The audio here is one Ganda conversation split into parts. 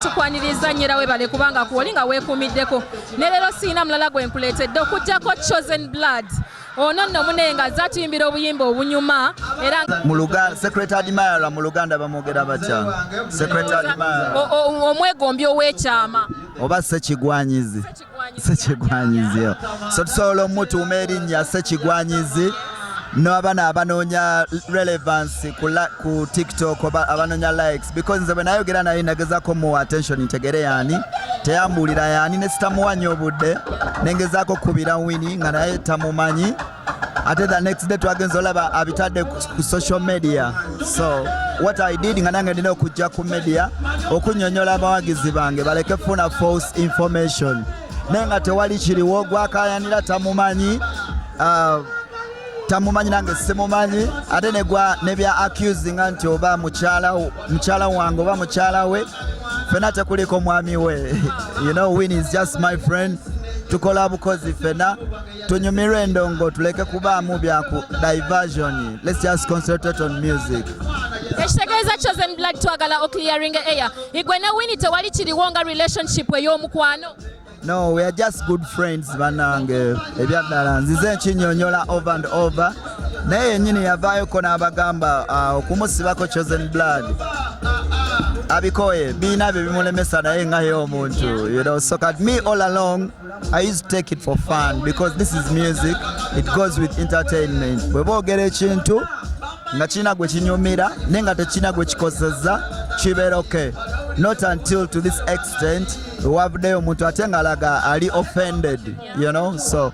tukwaniriza nnyera webale kubanga kuwoli nga weekuumiddeko ne leero siina mulala gwe nkuleetedde okuggyako Chozen Blood ono nno munenga zatuyimbira obuyimba obunyuma era Secretary Mayala mu Luganda bamwogera batya Secretary Mayala omwegombi ow'ekyama oba sekigwanyizi so tusobola omutuuma erinnya sekigwanyizi n'abana abanoonya relevance ku TikTok oba abanoonya likes because nze bwe nayogera naye nagezaako muwa attention ntegere yaani teyambuulira yaani ne sitamuwanya obudde nengezaako kubira Winnie nga naye tamumanyi ate the next day twagenza olaba abitadde ku social media so what I did nga nange ndina okujja ku media okunnyonnyola abawagizi bange baleke funa false information naye nga tewali kiriwo gwakayanira tamumanyi nange simumanyi ate ne bya accusing nti oba mukyala wange oba mukyala we fena tekuliko mwami we you know Winnie is just my friend tukola bukozi fena tunyumirwe endongo tuleke kubaamu byaku diversion let's just concentrate on music. Ekitegeeza Chozen Blood twagala clearing air igwe ne Winnie tewali kiriwo nga relationship ey'omukwano. No, we are just good friends banange ebyaddala nzize nkinyonyola over and over naye yennyini yavaayoko n'abagamba okumusibako Chozen Blood abikoye biina bye bimulemesa naye nga ye omuntu you know so at me all along I used to take it for fun because this is music it goes with entertainment bwe boogera ekintu nga kina gwe kinyumira naye nga tekina gwe kikozeza kibeera okay not until to this extent wavuddeyo omuntu ate ngalaga ali offended you know so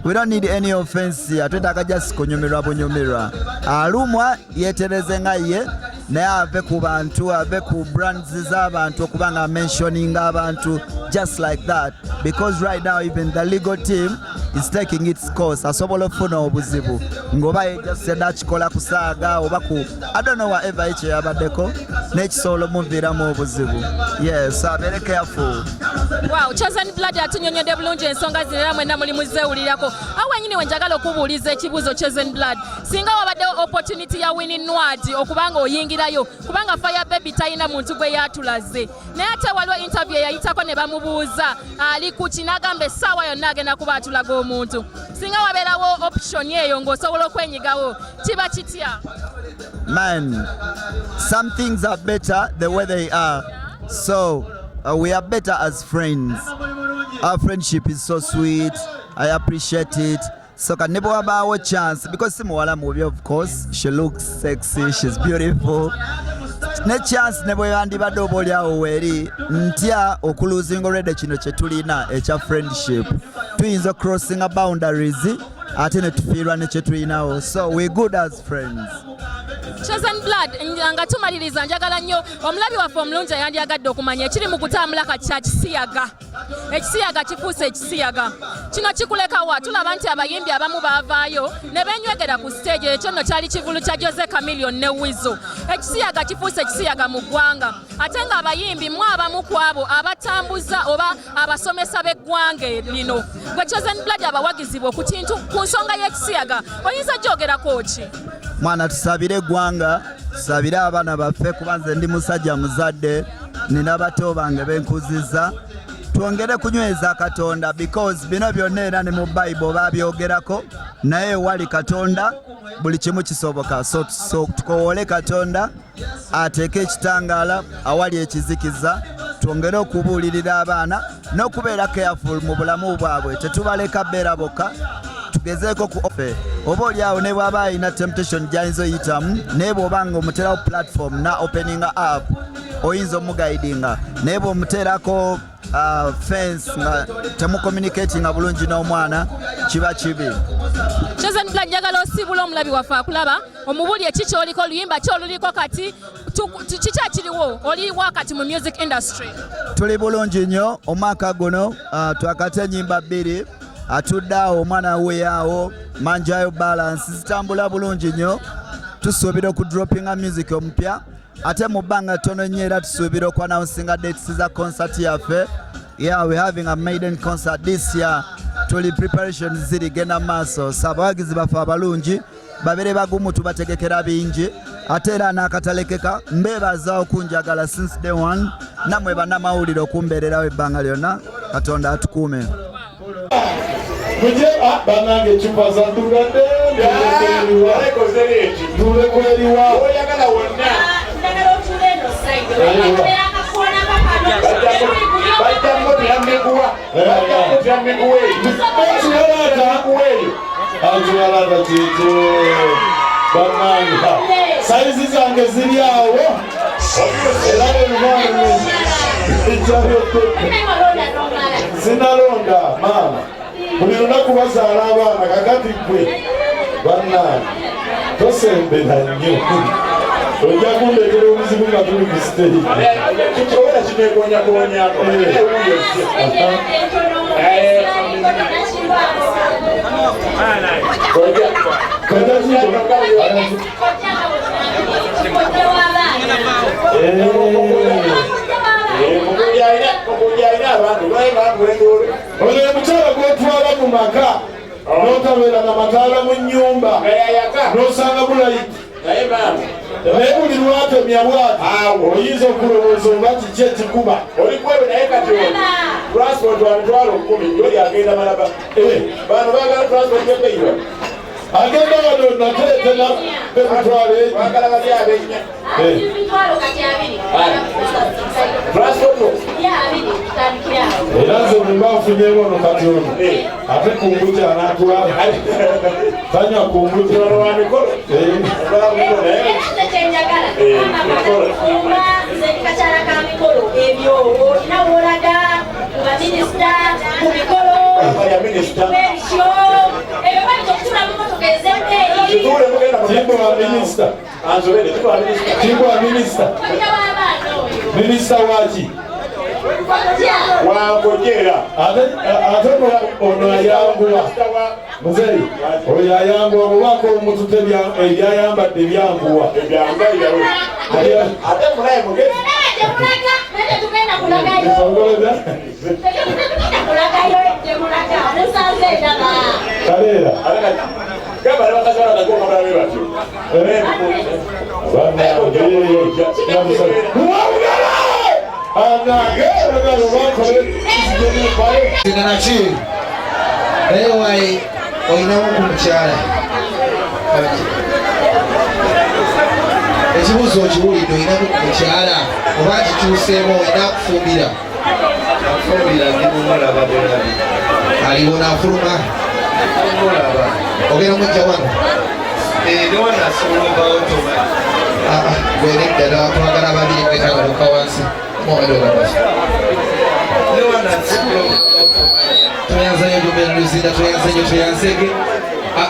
we don't need any offense atwetaaga just kunyumirwa bunyumirwa alumwa yetereze nga ye naye ave ku bantu ave ku brands z'abantu okuba nga mentioning abantu just like that because right now even the legal team is taking its course asobola okufuna obuzibu ng'oba yejasenda akikola kusaaga oba ku I don't know whatever ekyo yabaddeko n'ekisobola omuviiramu obuzibu yes abeere careful. Wow, Chozen Blood atunyonyodde bulungi ensonga zino era mwenna muli muzeewulirako awo wenyini we njagala okubuuliza ekibuuzo Chozen Blood singa wabaddewo opportunity ya Winnie Nwagi okubanga oyingirayo kubanga Fire Baby talina muntu gwe yatulaze naye ate waliwo interview eyayitako ne bamubuuza ali ku kinagamba essaawa yonna agenda kuba atulaga omuntu singa wabeerawo option eyo ng'osobola okwenyigawo kiba kitya? Man, some things are better the way they are so we are better as friends. Our friendship is so sweet. I appreciate it. So can never have our chance because Simuwala movie, of course, she looks sexy, she's beautiful. Ne chance never yandi badobo lya oweri ntya okuluzinga already kino kye tulina ekya friendship. Tuyinza crossing boundaries ate ne tufiirwa ne kye tulinawo. So we're good as friends. Chozen Blood nga tumaliriza njagala nnyo omulabi waffe omulungi yandyagadde okumanya ekiri mu kutambula kati kya kisiyaga ekisiyaga kifuuse ekisiyaga kino kikuleka wa tulaba nti abayimbi abamu baavaayo ne benywegera ku stage ekyo nno kyali kivulu kya chameleon ne Wizo ekisiyaga kifuuse ekisiyaga mu ggwanga ate nga abayimbi mu abamu ku abo abatambuza oba abasomesa b'eggwanga lino gwe Chozen Blood abawagizibwa okukintu ku nsonga y'ekisiyaga oyinza gyogerako ki? Mwana tusabire eggwanga tusabire abaana baffe kuba nze ndi musajja muzadde nina bato bange benkuziza twongere kunyweza Katonda because bino byonna era ne mu Bible babyogerako naye wali Katonda buli kimu kisoboka so tukowoole Katonda ateeke ekitangaala awali ekizikiza twongere okubuulirira abaana n'okubeera careful mu bulamu bwabwe tetubaleka beera bokka tugezeeko ku offe oba oliawo ne bw'aba alina temptation gy'ayinza oyitamu naye bw'obanga omuterawo platform na opening up oyinza omugaidinga naye bw'omuterako fence nga temucommunicatinga bulungi n'omwana kiba kibi. Chozen Blood njagala osiibula omulabi waffe akulaba omubuli eki ky'oliko oluyimba ky'oluliko kati kiki akiriwo oliwo kati mu music industry? Tuli bulungi nnyo omwaka guno twakate ennyimba bbiri atudde awo omwana weeyawo manjayo balance zitambula bulungi nnyo tusuubira okudropinga music omupya ate mu bbanga ttono nnyo era tusuubira okwanawunsinga dates za concert yaffe yeah we're having a maiden concert this year tuli preparations ziri genda maaso abawagizi baffe abalungi babere bagumu tubategekera bingi ate era n'akatalekeka mbeebaza okunjagala since day one nammwe bannamawulire okumbeererawo ebbanga lyonna Katonda atukuume. Banange chupa za ndugande tulekweriwa oyagala wonna azuyalata kiti bananga saizi zange ziri awo zinalonda mama buli lunaku bazaala abaana kakati gwe bannange tosembera nnyo ojja kundeetera obuzibu nga tuli ku siteegi kikiwera kineekonyakonyako oyo omukyala gwotwala mu maka n'otabeera na mataala mu nnyumba n'osanga bulayiti naye buli lwatemya bwati oyinza okulowooza oba kiki ekikuba olikwewe naye kati transport wamitwalo 10 yoli agenda malaba bano bagala transport yebeyiwa agenda wano nateetera emitwalo bagala bali abenya era nze bwemba nfunyewo ono kati ono ate kumbuja anatwala tanywa kumbuja Minista waki wakojera ate ono ayanguwa muzeyi oyo ayanguwa mubaka omutute ebyayambadde byanguwa ate mulaye mugezi kaleera Sinanaki naye wayi olinamu ku mukyala ekibuuzo okiwulidde olinamu ku mukyala oba kituuseemu olina kufumbira alibona afuluma ogenda mujja wano gwene ddala twagala babiri kwetagaluka wansi tuyanzeyo Jovan Luzinda tuyanzege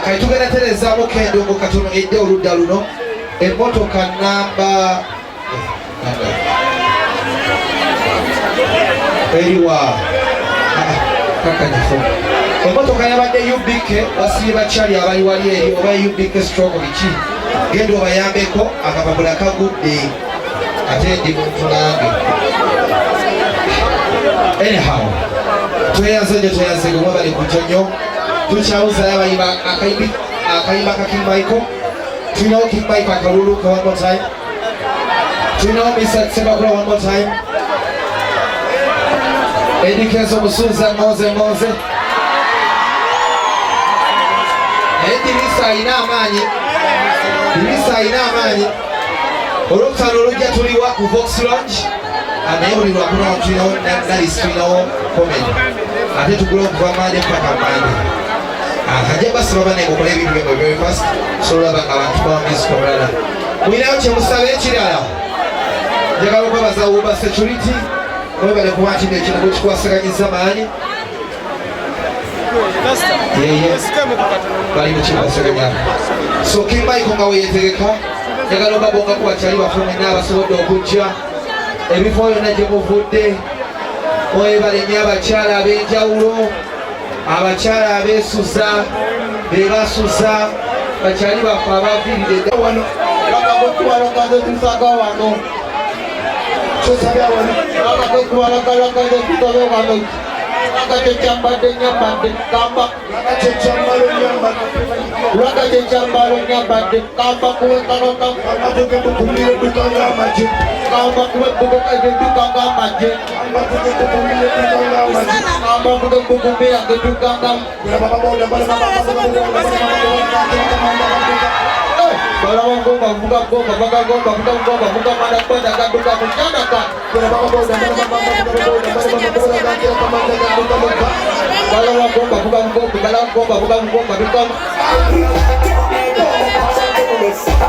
kati tugenda terezaamu kendongo katono edde oludda luno emmotoka namba eriwa kakanyifo emmotoka yabadde UBK wasibye bakyali abali wali eri oba UBK stroke biki genda obayambeko akapapula kagudde ate ndi muntu nange anyhow tweyanzege mwe bali ku tonyo tukyawuzayo abayimba akayimba ka King Michael tulinawo King Michael akaluluka one more time tulinawo Mr. Sebakula one more time Edikezo omusuuza moze Dirisa ayina amaanyi olwokutaano olujja tuliwa ku Vox Lounge naye buli lwakunawo tulinawo nalis tulinawo comedy ate tugula okuva maande mpaka maande kajja basiba banemukola ebintu byemwe very fast solaba nga abantu bambizi omulala mulinayo kyemusaba ekirala njagala okwebaza Uber security mwebale kuba nti nekintu kikwasiganyiza maanyi bali mukikwasaganya so King Michael nga weyetegeka njagala obabonga ku bakyali bafumwe n'abasobodde okujja ebifo byonna gye muvudde mwebale nnyo abakyala ab'enjawulo abakyala abeesuza bebasuza bakyali baffe abaviiridde wano bakagokubalagaze tusaga wano tusabya wano bakagokubalagaze tusaga wano Kalau